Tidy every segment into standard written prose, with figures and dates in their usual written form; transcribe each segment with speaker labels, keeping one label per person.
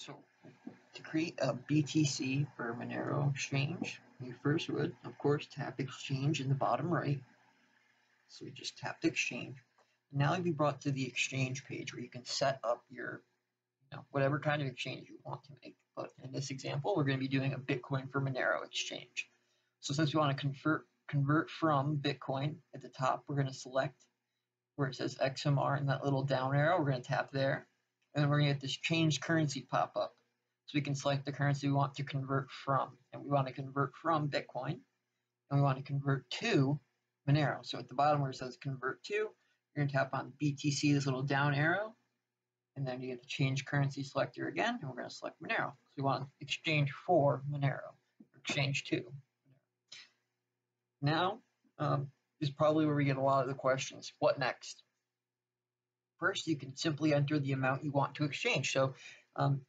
Speaker 1: So to create a BTC or Monero exchange, you first would, of course, tap exchange in the bottom right. So we just tapped exchange. And now you'll be brought to the exchange page where you can set up your, whatever kind of exchange you want to make. But in this example, we're going to be doing a Bitcoin for Monero exchange. So since we want to convert from Bitcoin at the top, we're going to select where it says XMR and that little down arrow. We're going to tap there. And then we're going to get this change currency pop up. So we can select the currency we want to convert from. And we want to convert from Bitcoin. And we want to convert to Monero. So at the bottom where it says convert to, you're going to tap on BTC, this little down arrow. And then you get the change currency selector again. And we're going to select Monero. So we want to exchange for Monero, or exchange to Monero. Now is probably where we get a lot of the questions. What next? First, you can simply enter the amount you want to exchange. So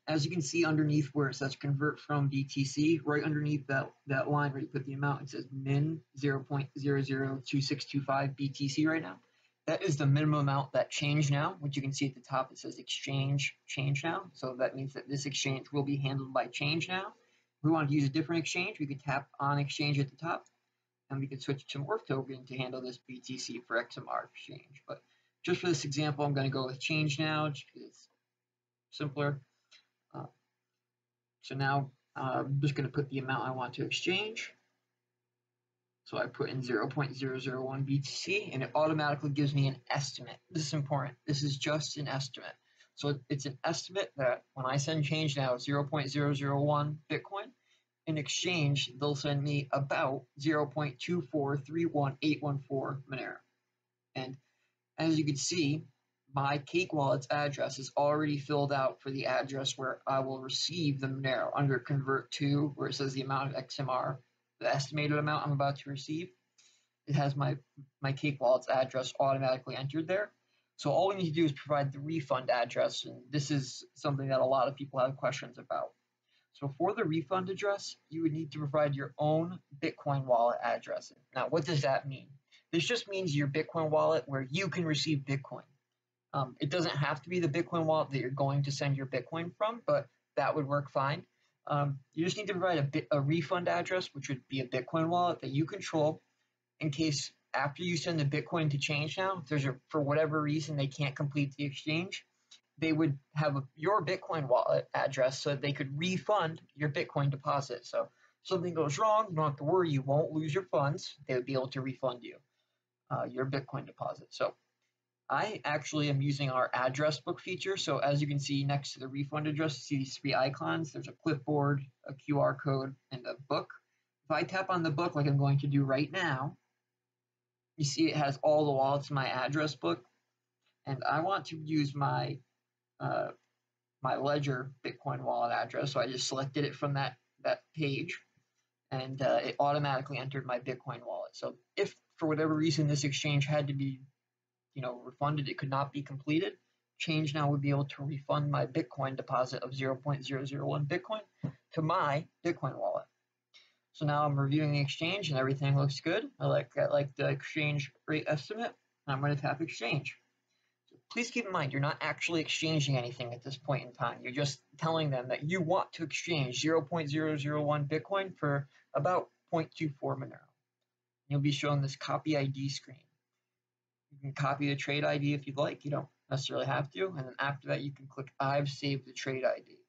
Speaker 1: as you can see underneath where it says convert from BTC, right underneath that line where you put the amount, it says min 0.002625 BTC right now. That is the minimum amount that ChangeNow, which you can see at the top, it says exchange ChangeNow. So that means that this exchange will be handled by ChangeNow. If we want to use a different exchange, we could tap on exchange at the top, and we could switch to Morph token to handle this BTC for XMR exchange. But just for this example, I'm going to go with ChangeNow just because it's simpler. So now I'm just going to put the amount I want to exchange. So I put in 0.001 BTC, and it automatically gives me an estimate. This is important. This is just an estimate. So it's an estimate that when I send ChangeNow 0.001 Bitcoin, in exchange, they'll send me about 0.2431814 Monero. And as you can see, my CakeWallet's address is already filled out for the address where I will receive the Monero under convert to, where it says the amount of XMR, the estimated amount I'm about to receive. It has my CakeWallet's address automatically entered there. So all we need to do is provide the refund address, and this is something that a lot of people have questions about. So for the refund address, you would need to provide your own Bitcoin wallet address. Now, what does that mean? This just means your Bitcoin wallet where you can receive Bitcoin. It doesn't have to be the Bitcoin wallet that you're going to send your Bitcoin from, but that would work fine. You just need to provide a refund address, which would be a Bitcoin wallet that you control in case after you send the Bitcoin to ChangeNow, if there's for whatever reason they can't complete the exchange, they would have your Bitcoin wallet address so that they could refund your Bitcoin deposit. So if something goes wrong, you don't have to worry, you won't lose your funds. They would be able to refund you your Bitcoin deposit. So I actually am using our address book feature. So as you can see next to the refund address, you see these three icons. There's a clipboard, a QR code, and a book. If I tap on the book like I'm going to do right now, you see it has all the wallets in my address book. And I want to use my my Ledger Bitcoin wallet address. So I just selected it from that page, and it automatically entered my Bitcoin wallet. So if for whatever reason this exchange had to be refunded, it could not be completed, ChangeNow would be able to refund my Bitcoin deposit of 0.001 Bitcoin to my Bitcoin wallet. So now I'm reviewing the exchange and everything looks good. I like the exchange rate estimate. And I'm going to tap exchange. So please keep in mind, you're not actually exchanging anything at this point in time. You're just telling them that you want to exchange 0.001 Bitcoin for about 0.24 Monero. You'll be shown this copy ID screen. You can copy the trade ID if you'd like. You don't necessarily have to. And then after that, you can click I've saved the trade ID.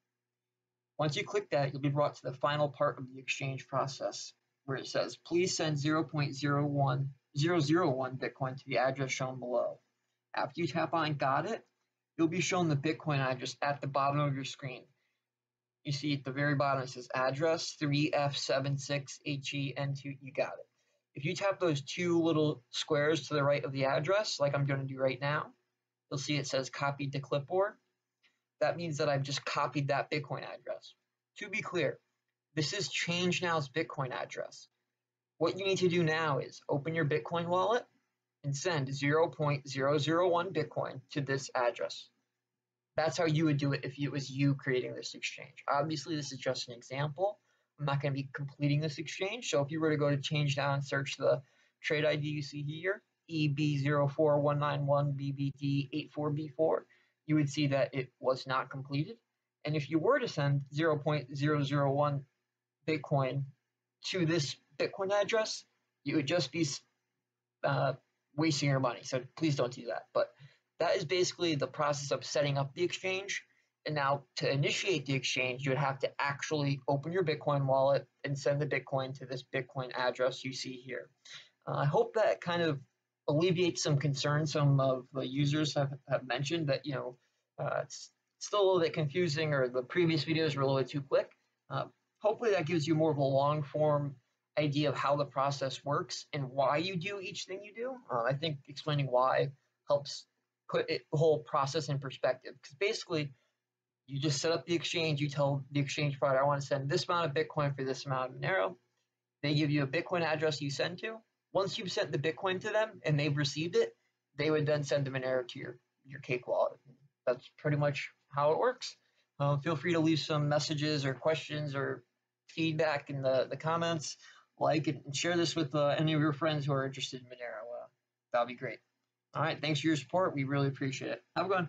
Speaker 1: Once you click that, you'll be brought to the final part of the exchange process where it says, please send 0.001 Bitcoin to the address shown below. After you tap on Got It, you'll be shown the Bitcoin address at the bottom of your screen. You see at the very bottom, it says address 3F76HEN2. You got it. If you tap those two little squares to the right of the address, like I'm going to do right now, you'll see it says copied to clipboard. That means that I've just copied that Bitcoin address. To be clear, this is ChangeNow's Bitcoin address. What you need to do now is open your Bitcoin wallet and send 0.001 Bitcoin to this address. That's how you would do it if it was you creating this exchange. Obviously, this is just an example. I'm not going to be completing this exchange. So if you were to go to ChangeNow and search the trade ID you see here, EB04191BBD84B4, you would see that it was not completed. And if you were to send 0.001 Bitcoin to this Bitcoin address, you would just be wasting your money. So please don't do that. But that is basically the process of setting up the exchange. And now to initiate the exchange, you would have to actually open your Bitcoin wallet and send the Bitcoin to this Bitcoin address you see here. I hope that kind of alleviates some concerns some of the users have mentioned that, it's still a little bit confusing, or the previous videos were a little bit too quick. Hopefully that gives you more of a long form idea of how the process works and why you do each thing you do. I think explaining why helps put the whole process in perspective, because basically you just set up the exchange, you tell the exchange provider, I want to send this amount of Bitcoin for this amount of Monero. They give you a Bitcoin address you send to. Once you've sent the Bitcoin to them and they've received it, they would then send the Monero to your CakeWallet. That's pretty much how it works. Feel free to leave some messages or questions or feedback in the comments. Like and share this with any of your friends who are interested in Monero. That'll be great. All right, thanks for your support. We really appreciate it. Have a good one.